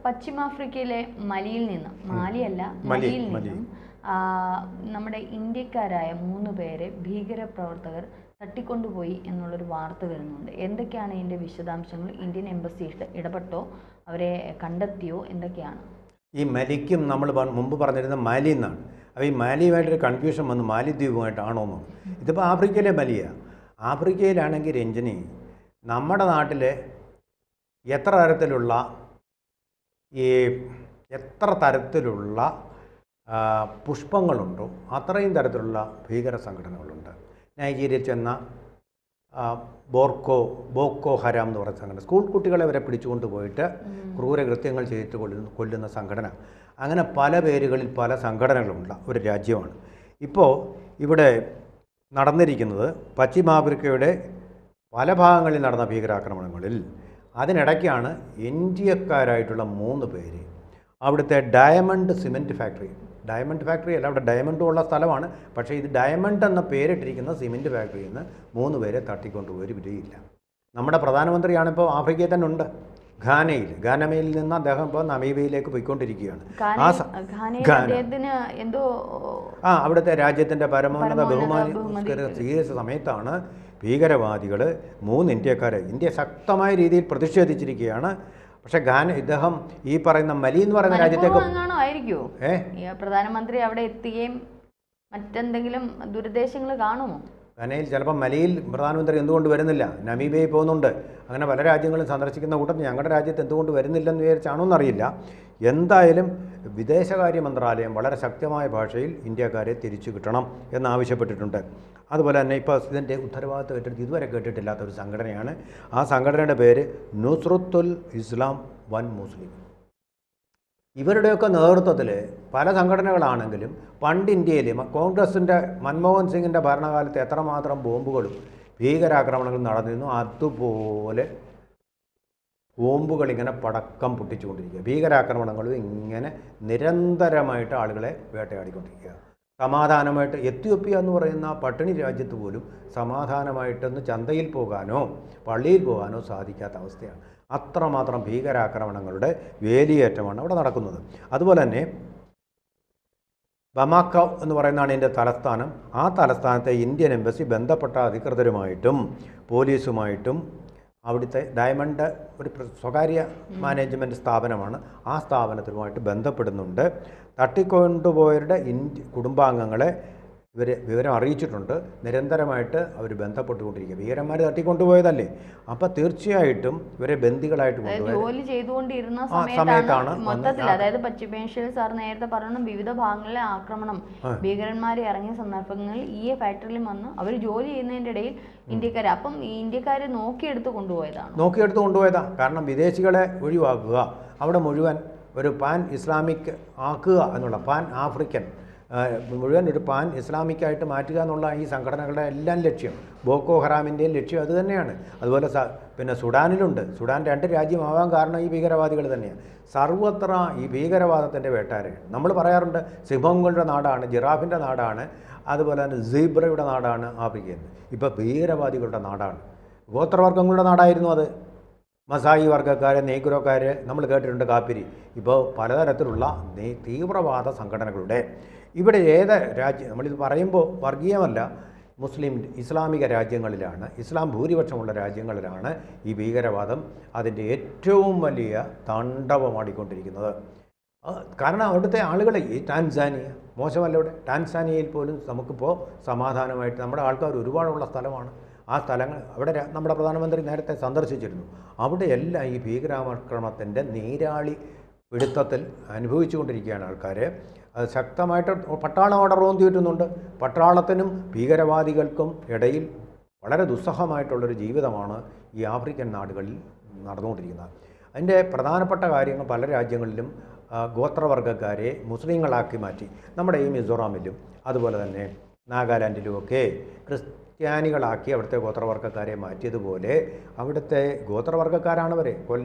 പശ്ചിമാഫ്രിക്കയിലെ മാലിയല്ല മലിയിൽ നിന്നും നമ്മുടെ ഇന്ത്യക്കാരായ 3 പേരെ ഭീകരപ്രവർത്തകർ തട്ടിക്കൊണ്ടുപോയി എന്നുള്ളൊരു വാർത്ത വരുന്നുണ്ട്. എന്തൊക്കെയാണ് ഇതിൻ്റെ വിശദാംശങ്ങൾ? ഇന്ത്യൻ എംബസി ഇടപെട്ടോ? അവരെ കണ്ടെത്തിയോ? എന്തൊക്കെയാണ്? ഈ മലിക്കും നമ്മൾ മുമ്പ് പറഞ്ഞിരുന്ന മാലി എന്നാണ്. അപ്പോൾ ഈ മാലിയുമായിട്ടൊരു കൺഫ്യൂഷൻ വന്നു, മാലിദ്വീപുമായിട്ടാണോ എന്ന്. ഇതിപ്പോൾ ആഫ്രിക്കയിലെ മലിയാണ്. ആഫ്രിക്കയിലാണെങ്കിൽ രഞ്ജനി, നമ്മുടെ നാട്ടിൽ എത്ര തരത്തിലുള്ള പുഷ്പങ്ങളുണ്ടോ അത്രയും തരത്തിലുള്ള ഭീകര സംഘടനകളുണ്ട്. നൈജീരിയയിൽ ചെന്ന ബോക്കോ ഹരാം എന്ന് പറയുന്ന സംഘടന, സ്കൂൾ കുട്ടികളെ വരെ പിടിച്ചുകൊണ്ട് പോയിട്ട് ക്രൂരകൃത്യങ്ങൾ ചെയ്തിട്ട് കൊല്ലുന്ന സംഘടന. അങ്ങനെ പല പേരുകളിൽ പല സംഘടനകളുള്ള ഒരു രാജ്യമാണ്. ഇപ്പോൾ ഇവിടെ നടന്നിരിക്കുന്നത് പശ്ചിമാഫ്രിക്കയുടെ പല ഭാഗങ്ങളിൽ നടന്ന ഭീകരാക്രമണങ്ങളിൽ അതിനിടയ്ക്കാണ് ഇന്ത്യക്കാരായിട്ടുള്ള 3 പേര് അവിടുത്തെ ഡയമണ്ട് ഫാക്ടറി അല്ല, അവിടെ ഡയമണ്ടും ഉള്ള സ്ഥലമാണ്, പക്ഷേ ഇത് ഡയമണ്ട് എന്ന പേരിട്ടിരിക്കുന്ന സിമെൻറ്റ് ഫാക്ടറിയിൽ നിന്ന് 3 പേരെ തട്ടിക്കൊണ്ടുപോയി വിടുകയില്ല. നമ്മുടെ പ്രധാനമന്ത്രിയാണിപ്പോൾ ആഫ്രിക്കയിൽ തന്നെ ഉണ്ട്, ഘാനയിൽ നിന്ന് അദ്ദേഹം ഇപ്പോൾ നമീബിയയിലേക്ക് പോയിക്കൊണ്ടിരിക്കുകയാണ്. അവിടുത്തെ രാജ്യത്തിൻ്റെ പരമോന്നത ബഹുമാനി സ്വീകരിച്ച സമയത്താണ് ഭീകരവാദികൾ 3 ഇന്ത്യക്കാരെ ഇന്ത്യ ശക്തമായ രീതിയിൽ പ്രതിഷേധിച്ചിരിക്കുകയാണ്. പക്ഷെ ഇദ്ദേഹം ഈ പറയുന്ന മലി എന്ന് പറയുന്ന രാജ്യത്തേക്ക് പ്രധാനമന്ത്രി അവിടെ എത്തുകയും മറ്റെന്തെങ്കിലും ദുരുദ്ദേശങ്ങൾ കാണുമോ? ഘനയിൽ ചിലപ്പോൾ മലിയിൽ പ്രധാനമന്ത്രി എന്തുകൊണ്ട് വരുന്നില്ല, നമീബിയയിൽ പോകുന്നുണ്ട്, അങ്ങനെ പല രാജ്യങ്ങളും സന്ദർശിക്കുന്ന കൂട്ടത്തിൽ ഞങ്ങളുടെ രാജ്യത്ത് എന്തുകൊണ്ട് വരുന്നില്ലെന്ന് വിചാരിച്ചാണോ എന്നറിയില്ല. എന്തായാലും വിദേശകാര്യ മന്ത്രാലയം വളരെ ശക്തമായ ഭാഷയിൽ ഇന്ത്യക്കാരെ തിരിച്ചു കിട്ടണം എന്നാവശ്യപ്പെട്ടിട്ടുണ്ട്. അതുപോലെ തന്നെ ഇപ്പോൾ ഇതിൻ്റെ ഉത്തരവാദിത്വം ഏറ്റെടുത്ത് ഇതുവരെ കേട്ടിട്ടില്ലാത്ത ഒരു സംഘടനയാണ്. ആ സംഘടനയുടെ പേര് നുസ്രത്തുൽ ഇസ്ലാം വൻ മുസ്ലിം. ഇവരുടെയൊക്കെ നേതൃത്വത്തിൽ പല സംഘടനകളാണെങ്കിലും പണ്ട് ഇന്ത്യയിൽ കോൺഗ്രസിൻ്റെ മൻമോഹൻ സിംഗിൻ്റെ ഭരണകാലത്ത് എത്രമാത്രം ബോംബുകളും ഭീകരാക്രമണങ്ങളും നടന്നിരുന്നു, അതുപോലെ ബോംബുകൾ ഇങ്ങനെ പടക്കം പൊട്ടിച്ചുകൊണ്ടിരിക്കുക, ഭീകരാക്രമണങ്ങളും ഇങ്ങനെ നിരന്തരമായിട്ട് ആളുകളെ വേട്ടയാടിക്കൊണ്ടിരിക്കുക. സമാധാനമായിട്ട് എത്യോപ്യ എന്ന് പറയുന്ന പട്ടിണി രാജ്യത്ത് പോലും സമാധാനമായിട്ടൊന്ന് ചന്തയിൽ പോകാനോ പള്ളിയിൽ പോകാനോ സാധിക്കാത്ത അവസ്ഥയാണ്. അത്രമാത്രം ഭീകരാക്രമണങ്ങളുടെ വേലിയേറ്റമാണ് അവിടെ നടക്കുന്നത്. അതുപോലെ തന്നെ ബമാക്കോ എന്ന് പറയുന്നതാണ് ഇതിൻ്റെ തലസ്ഥാനം. ആ തലസ്ഥാനത്തെ ഇന്ത്യൻ എംബസി ബന്ധപ്പെട്ട അധികൃതരുമായിട്ടും പോലീസുമായിട്ടും അവിടുത്തെ ഡയമണ്ട് ഒരു സ്വകാര്യ മാനേജ്മെൻറ്റ് സ്ഥാപനമാണ്, ആ സ്ഥാപനത്തിലുമായിട്ട് ബന്ധപ്പെടുന്നുണ്ട്. തട്ടിക്കൊണ്ടുപോയവരുടെ കുടുംബാംഗങ്ങളെ വിവരം അറിയിച്ചിട്ടുണ്ട്. നിരന്തരമായിട്ട് അവർ ബന്ധപ്പെട്ടുകൊണ്ടിരിക്കുക. ഭീകരന്മാർ തട്ടിക്കൊണ്ടുപോയതല്ലേ, അപ്പോൾ തീർച്ചയായിട്ടും ഇവരെ ബന്ദികളായിട്ട് ജോലി ചെയ്തുകൊണ്ടിരുന്ന സമയത്താണ് മൊത്തത്തിൽ, അതായത് പശ്ചിമേഷ്യയിൽ സാർ നേരത്തെ പറഞ്ഞു വിവിധ ഭാഗങ്ങളിലെ ആക്രമണം, ഭീകരന്മാർ ഇറങ്ങിയ സന്ദർഭങ്ങളിൽ ഈ ഫാക്ടറിയിൽ വന്ന് അവർ ജോലി ചെയ്യുന്നതിൻ്റെ ഇടയിൽ ഇന്ത്യക്കാർ, അപ്പം ഈ ഇന്ത്യക്കാരെ നോക്കിയെടുത്ത് കൊണ്ടുപോയതാണ്. കാരണം വിദേശികളെ ഒഴിവാക്കുക, അവിടെ മുഴുവൻ ഒരു പാൻ ഇസ്ലാമിക് ആക്കുക എന്നുള്ള, പാൻ ആഫ്രിക്കൻ മുഴുവൻ ഒരു പാൻ ഇസ്ലാമിക്കായിട്ട് മാറ്റുക എന്നുള്ള ഈ സംഘടനകളുടെ എല്ലാം ലക്ഷ്യം, ബോക്കോ ഹറാമിൻ്റെയും ലക്ഷ്യം അത് തന്നെയാണ്. അതുപോലെ പിന്നെ സുഡാനിലുണ്ട്. സുഡാൻ 2 രാജ്യമാവാൻ കാരണം ഈ ഭീകരവാദികൾ തന്നെയാണ്. സർവത്ര ഈ ഭീകരവാദത്തിൻ്റെ വേട്ടാരൻ. നമ്മൾ പറയാറുണ്ട് സിംഹങ്ങളുടെ നാടാണ്, ജിറാഫിൻ്റെ നാടാണ്, അതുപോലെ തന്നെ സീബ്രയുടെ നാടാണ് ആഫ്രിക്കയിൽ. ഇപ്പോൾ ഭീകരവാദികളുടെ നാടാണ്. ഗോത്രവർഗ്ഗങ്ങളുടെ നാടായിരുന്നു അത്. മസായി വർഗ്ഗക്കാർ, നെയ്ഗ്രോക്കാർ, നമ്മൾ കേട്ടിട്ടുണ്ട്, കാപ്പിരി. ഇപ്പോൾ പലതരത്തിലുള്ള തീവ്രവാദ സംഘടനകളുടെ ഇവിടെ രാജ്യം, നമ്മളിത് പറയുമ്പോൾ വർഗീയമല്ല, ഇസ്ലാമിക രാജ്യങ്ങളിലാണ്, ഇസ്ലാം ഭൂരിപക്ഷമുള്ള രാജ്യങ്ങളിലാണ് ഈ ഭീകരവാദം അതിൻ്റെ ഏറ്റവും വലിയ താണ്ഡവമാടിക്കൊണ്ടിരിക്കുന്നത്. കാരണം അവിടുത്തെ ആളുകളെ, ഈ ടാൻസാനിയ മോശമല്ല, ഇവിടെ ടാൻസാനിയയിൽ പോലും നമുക്കിപ്പോൾ സമാധാനമായിട്ട് നമ്മുടെ ആൾക്കാർ ഒരുപാടുള്ള സ്ഥലമാണ്. ആ സ്ഥലങ്ങൾ അവിടെ നമ്മുടെ പ്രധാനമന്ത്രി നേരത്തെ സന്ദർശിച്ചിരുന്നു. അവിടെയെല്ലാം ഈ ഭീകരാക്രമണത്തിൻ്റെ നീരാളി പിടുത്തത്തിൽ അനുഭവിച്ചുകൊണ്ടിരിക്കുകയാണ് ആൾക്കാർ. അത് ശക്തമായിട്ട് പട്ടാളം അവിടെ റോന്തിയിട്ടുന്നുണ്ട്. പട്ടാളത്തിനും ഭീകരവാദികൾക്കും ഇടയിൽ വളരെ ദുസ്സഹമായിട്ടുള്ളൊരു ജീവിതമാണ് ഈ ആഫ്രിക്കൻ നാടുകളിൽ നടന്നുകൊണ്ടിരിക്കുന്നത്. അതിൻ്റെ പ്രധാനപ്പെട്ട കാര്യങ്ങൾ പല രാജ്യങ്ങളിലും ഗോത്രവർഗ്ഗക്കാരെ മുസ്ലിങ്ങളാക്കി മാറ്റി. നമ്മുടെ ഈ മിസോറാമിലും അതുപോലെ തന്നെ നാഗാലാൻഡിലുമൊക്കെ ക്രിസ്ത്യാനികളാക്കി അവിടുത്തെ ഗോത്രവർഗ്ഗക്കാരെ മാറ്റിയതുപോലെ അവിടുത്തെ ഗോത്രവർഗ്ഗക്കാരാണവരെ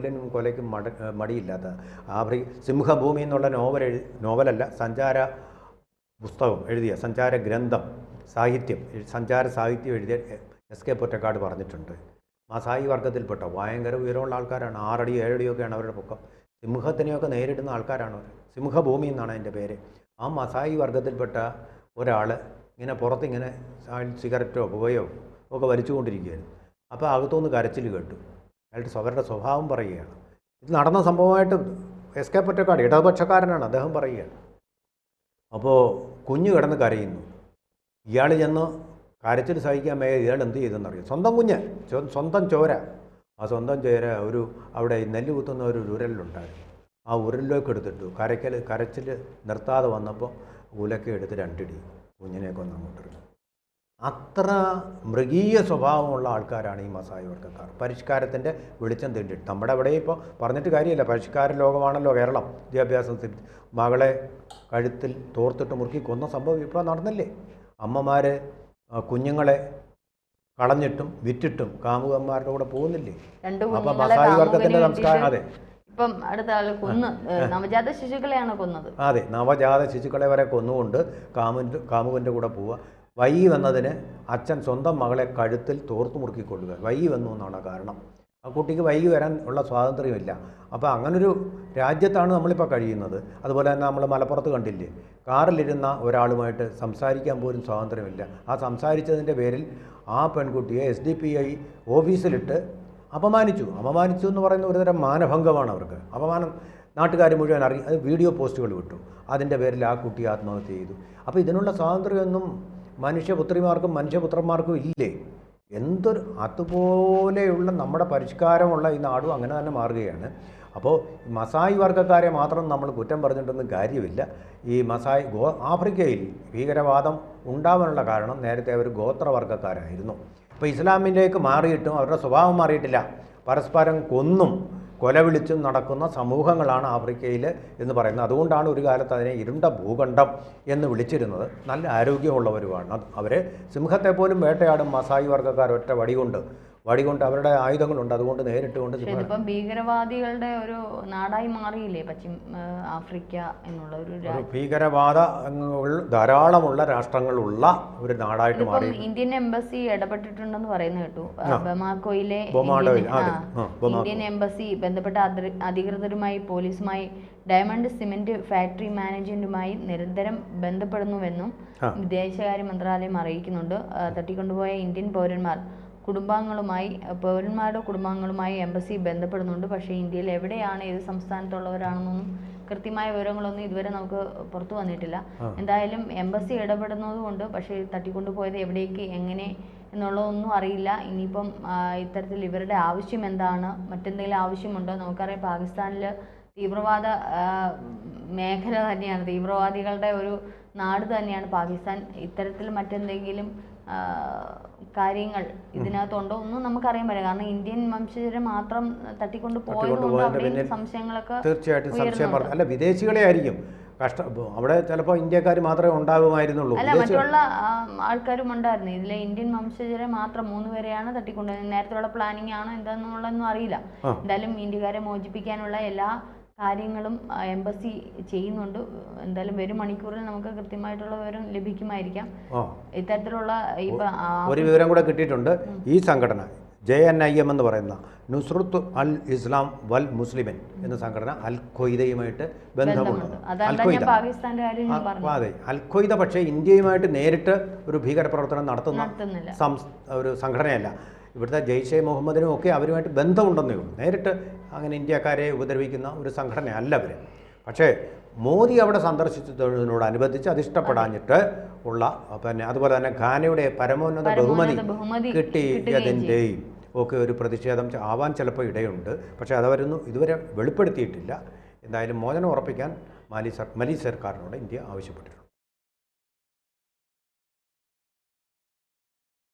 കൊലയ്ക്കും മടിയില്ലാത്ത. സിംഹഭൂമി എന്നുള്ള നോവലല്ല, സഞ്ചാര പുസ്തകം എഴുതിയ, സഞ്ചാര ഗ്രന്ഥം, സഞ്ചാര സാഹിത്യം എഴുതിയ എസ് കെ പൊറ്റക്കാട് പറഞ്ഞിട്ടുണ്ട്. മസായി വർഗ്ഗത്തിൽപ്പെട്ട ഭയങ്കര ഉയരമുള്ള ആൾക്കാരാണ്. 6 അടി 7 അടിയൊക്കെയാണ് അവരുടെ പൊക്കം. സിംഹത്തിനെയൊക്കെ നേരിടുന്ന ആൾക്കാരാണ് അവർ. സിംഹഭൂമി എന്നാണ് അതിൻ്റെ പേര്. ആ മസായി വർഗത്തിൽപ്പെട്ട ഒരാൾ ഇങ്ങനെ പുറത്തിങ്ങനെ സിഗരറ്റോ പുകയോ ഒക്കെ വലിച്ചുകൊണ്ടിരിക്കുകയായിരുന്നു. അപ്പോൾ അകത്തുനിന്ന് കരച്ചിൽ കേട്ടു. അയാളുടെ അവരുടെ സ്വഭാവം പറയുകയാണ്. ഇത് നടന്ന സംഭവമായിട്ട് എസ്കേപ്പ് ഒറ്റക്കാട് ഇടതുപക്ഷക്കാരനാണ്, അദ്ദേഹം പറയുകയാണ്. അപ്പോൾ കുഞ്ഞ് കിടന്ന് കരയുന്നു. ഇയാൾ ചെന്ന് കരച്ചിൽ സഹിക്കാൻ മേലെ ഇയാൾ എന്ത് ചെയ്തെന്നറിയാം. സ്വന്തം കുഞ്ഞ്, സ്വന്തം ചോര. ആ സ്വന്തം ചോര അവിടെ നെല്ല് കുത്തുന്ന ഒരു ഉരലുണ്ടായിരുന്നു. ആ ഉരലിലേക്ക് എടുത്തിട്ടു. കരച്ചിൽ നിർത്താതെ വന്നപ്പോൾ ഉലക്ക എടുത്ത് 2 ഇടി കുഞ്ഞിനെ കൊന്ന് അങ്ങോട്ടിരുന്നു. അത്ര മൃഗീയ സ്വഭാവമുള്ള ആൾക്കാരാണ് ഈ മസായി വർഗ്ഗക്കാർ. പരിഷ്കാരത്തിൻ്റെ വെളിച്ചം തീണ്ടിട്ട് നമ്മുടെ അവിടെ ഇപ്പോൾ പറഞ്ഞിട്ട് കാര്യമില്ല. പരിഷ്കാര ലോകമാണല്ലോ കേരളം. വിദ്യാഭ്യാസം മകളെ കഴുത്തിൽ തോർത്തിട്ട് മുറുക്കി കൊന്ന സംഭവം ഇപ്പോൾ നടന്നില്ലേ? അമ്മമാർ കുഞ്ഞുങ്ങളെ കളഞ്ഞിട്ടും വിറ്റിട്ടും കാമുകന്മാരുടെ കൂടെ പോകുന്നില്ലേ? അപ്പം മസായി വർഗത്തിൻ്റെ സംസ്കാരം. അതെ, ഇപ്പം അടുത്ത ആൾ നവജാത ശിശുക്കളെയാണ് കൊന്നത്. അതെ, നവജാത ശിശുക്കളെ വരെ കൊന്നുകൊണ്ട് കാമുകൻ്റെ കൂടെ പോവുക. വൈകി വന്നതിന് അച്ഛൻ സ്വന്തം മകളെ കഴുത്തിൽ തോർത്തു മുറുക്കിക്കൊള്ളുക. വൈകി വന്നു എന്നാണ് കാരണം. ആ കുട്ടിക്ക് വൈകി വരാൻ ഉള്ള സ്വാതന്ത്ര്യമില്ല. അപ്പോൾ അങ്ങനൊരു രാജ്യത്താണ് നമ്മളിപ്പോൾ കഴിയുന്നത്. അതുപോലെ തന്നെ നമ്മൾ മലപ്പുറത്ത് കണ്ടില്ലേ, കാറിലിരുന്ന ഒരാളുമായിട്ട് സംസാരിക്കാൻ പോലും സ്വാതന്ത്ര്യമില്ല. ആ സംസാരിച്ചതിൻ്റെ പേരിൽ ആ പെൺകുട്ടിയെ SDPI ഓഫീസിലിട്ട് അപമാനിച്ചു എന്ന് പറയുന്ന ഒരുതരം മാനഭംഗമാണ് അവർക്ക്. അപമാനം നാട്ടുകാർ മുഴുവൻ അത് വീഡിയോ പോസ്റ്റുകൾ വിട്ടു. അതിൻ്റെ പേരിൽ ആ കുട്ടി ആത്മഹത്യ ചെയ്തു. അപ്പോൾ ഇതിനുള്ള സ്വാതന്ത്ര്യമൊന്നും മനുഷ്യപുത്രിമാർക്കും മനുഷ്യപുത്രന്മാർക്കും ഇല്ലേ? എന്തൊരു അതുപോലെയുള്ള നമ്മുടെ പരിഷ്കാരമുള്ള ഈ നാടും അങ്ങനെ തന്നെ മാറുകയാണ്. അപ്പോൾ മസായി വർഗ്ഗക്കാരെ മാത്രം നമ്മൾ കുറ്റം പറഞ്ഞിട്ടൊന്നും കാര്യമില്ല. ഈ മസായി ആഫ്രിക്കയിൽ ഭീകരവാദം ഉണ്ടാവാനുള്ള കാരണം നേരത്തെ അവർ ഗോത്രവർഗ്ഗക്കാരായിരുന്നു. ഇപ്പോൾ ഇസ്ലാമിലേക്ക് മാറിയിട്ടും അവരുടെ സ്വഭാവം മാറിയിട്ടില്ല. പരസ്പരം കൊന്നും കൊലവിളിച്ചും നടക്കുന്ന സമൂഹങ്ങളാണ് ആഫ്രിക്കയിൽ എന്ന് പറയുന്നത്. അതുകൊണ്ടാണ് ഒരു കാലത്ത് അതിനെ ഇരുണ്ട ഭൂഖണ്ഡം എന്ന് വിളിച്ചിരുന്നത്. നല്ല ആരോഗ്യമുള്ളവരുമാണ് അവർ. സിംഹത്തെ പോലും വേട്ടയാടും മസായി വർഗ്ഗക്കാർ ഒറ്റ വടികൊണ്ട് അവരുടെ ആയുധങ്ങളുണ്ട്. അതുകൊണ്ട് നേരിട്ടുകൊണ്ട് ഇതിപ്പം ഭീകരവാദികളുടെ ഒരു നാടായി മാറിയില്ലേ ആഫ്രിക്ക എന്നുള്ള ഒരു ഭീകരവാദങ്ങൾ ധാരാളമുള്ള രാഷ്ട്രങ്ങളുള്ള ഒരു നാടായിട്ട് മാറി. ഇന്ത്യൻ എംബസി ഇടപെട്ടിട്ടുണ്ടെന്ന് പറയുന്നത് കേട്ടു. ബമാക്കോയിലെ ഇന്ത്യൻ എംബസി ബന്ധപ്പെട്ട അധികൃതരുമായി പോലീസുമായി ഡയമണ്ട് സിമെന്റ് ഫാക്ടറി മാനേജ്മെന്റുമായി നിരന്തരം ബന്ധപ്പെടുന്നുവെന്നും വിദേശകാര്യ മന്ത്രാലയം അറിയിക്കുന്നുണ്ട്. തട്ടിക്കൊണ്ടുപോയ ഇന്ത്യൻ പൗരന്മാരുടെ കുടുംബാംഗങ്ങളുമായി എംബസി ബന്ധപ്പെടുന്നുണ്ട്. പക്ഷേ ഇന്ത്യയിൽ എവിടെയാണ്, ഏത് സംസ്ഥാനത്തുള്ളവരാണെന്നൊന്നും കൃത്യമായ വിവരങ്ങളൊന്നും ഇതുവരെ നമുക്ക് പുറത്തു വന്നിട്ടില്ല. എന്തായാലും എംബസി ഇടപെടുന്നതുകൊണ്ട്, പക്ഷേ തട്ടിക്കൊണ്ടുപോയത് എവിടേക്ക് എങ്ങനെ എന്നുള്ളതൊന്നും അറിയില്ല. ഇനിയിപ്പം ഇത്തരത്തിൽ ഇവരുടെ ആവശ്യം എന്താണ്, മറ്റെന്തെങ്കിലും ആവശ്യമുണ്ടോ? നമുക്കറിയാം പാകിസ്ഥാനിൽ തീവ്രവാദ മേഖല തന്നെയാണ്, തീവ്രവാദികളുടെ ഒരു നാട് തന്നെയാണ് പാകിസ്ഥാൻ. ഇത്തരത്തിൽ മറ്റെന്തെങ്കിലും കാര്യങ്ങൾ ഇതിനകത്തുണ്ടോ ഒന്നും നമുക്കറിയാൻ പറ്റില്ല. കാരണം ഇന്ത്യൻ വംശജരെ മാത്രം തട്ടിക്കൊണ്ട് പോയതുകൊണ്ട് അവിടെ സംശയങ്ങളൊക്കെ തീർച്ചയായിട്ടും സംശയം അല്ല, വിദേശികളെ ആയിരിക്കും അവിടെ ചിലപ്പോൾ ഇന്ത്യക്കാർ മാത്രമേ ഉണ്ടാകുമായിരുന്നുള്ളൂ. അല്ല, മറ്റുള്ള ആൾക്കാരും ഉണ്ടായിരുന്നു. ഇതിലെ ഇന്ത്യൻ വംശജരെ മാത്രം 3 പേരെയാണ് തട്ടിക്കൊണ്ടുപോയത്. നേരത്തെയുള്ള പ്ലാനിങ് ആണോ എന്താണെന്നുള്ളതൊന്നും അറിയില്ല. എന്തായാലും ഇന്ത്യക്കാരെ മോചിപ്പിക്കാനുള്ള എല്ലാ കാര്യങ്ങളും എംബസി ചെയ്യുന്നുണ്ട്. എന്തായാലും വരും മണിക്കൂറിൽ നമുക്ക് കൃത്യമായിട്ടുള്ള വിവരം ലഭിക്കുമായിരിക്കാം. ഇത്തരത്തിലുള്ള ഒരു വിവരം കൂടെ കിട്ടിയിട്ടുണ്ട്. ഈ സംഘടന JNIM എന്ന് പറയുന്ന നുസ്രത്ത് അൽ ഇസ്ലാം വൽ മുസ്ലിമിൻ എന്ന സംഘടന അൽ ഖ്വയ്ദയുമായിട്ട് ബന്ധമുണ്ട്. അതെ, അൽ ഖ്വയ്ദ പക്ഷേ ഇന്ത്യയുമായിട്ട് നേരിട്ട് ഒരു ഭീകരപ്രവർത്തനം നടത്തുന്ന ഒരു സംഘടനയല്ല. ഇവിടുത്തെ ജെയ്ഷെ മുഹമ്മദിനും ഒക്കെ അവരുമായിട്ട് ബന്ധമുണ്ടെന്നേ ഉള്ളൂ. നേരിട്ട് അങ്ങനെ ഇന്ത്യക്കാരെ ഉപദ്രവിക്കുന്ന ഒരു സംഘടനയല്ല അവർ. പക്ഷേ മോദി അവിടെ സന്ദർശിച്ചതിനോടനുബന്ധിച്ച് അത് ഇഷ്ടപ്പെടാഞ്ഞിട്ട് ഉള്ള പിന്നെ അതുപോലെ തന്നെ ഘാനയുടെ പരമോന്നത ബഹുമതി കിട്ടിയതിൻ്റെയും ഒക്കെ ഒരു പ്രതിഷേധം ആവാൻ ചിലപ്പോൾ ഇടയുണ്ട്. പക്ഷേ അതവരൊന്നും ഇതുവരെ വെളിപ്പെടുത്തിയിട്ടില്ല. എന്തായാലും മോചനം ഉറപ്പിക്കാൻ മാലി സർക്കാരിനോട് ഇന്ത്യ ആവശ്യപ്പെട്ടിട്ടുണ്ട്.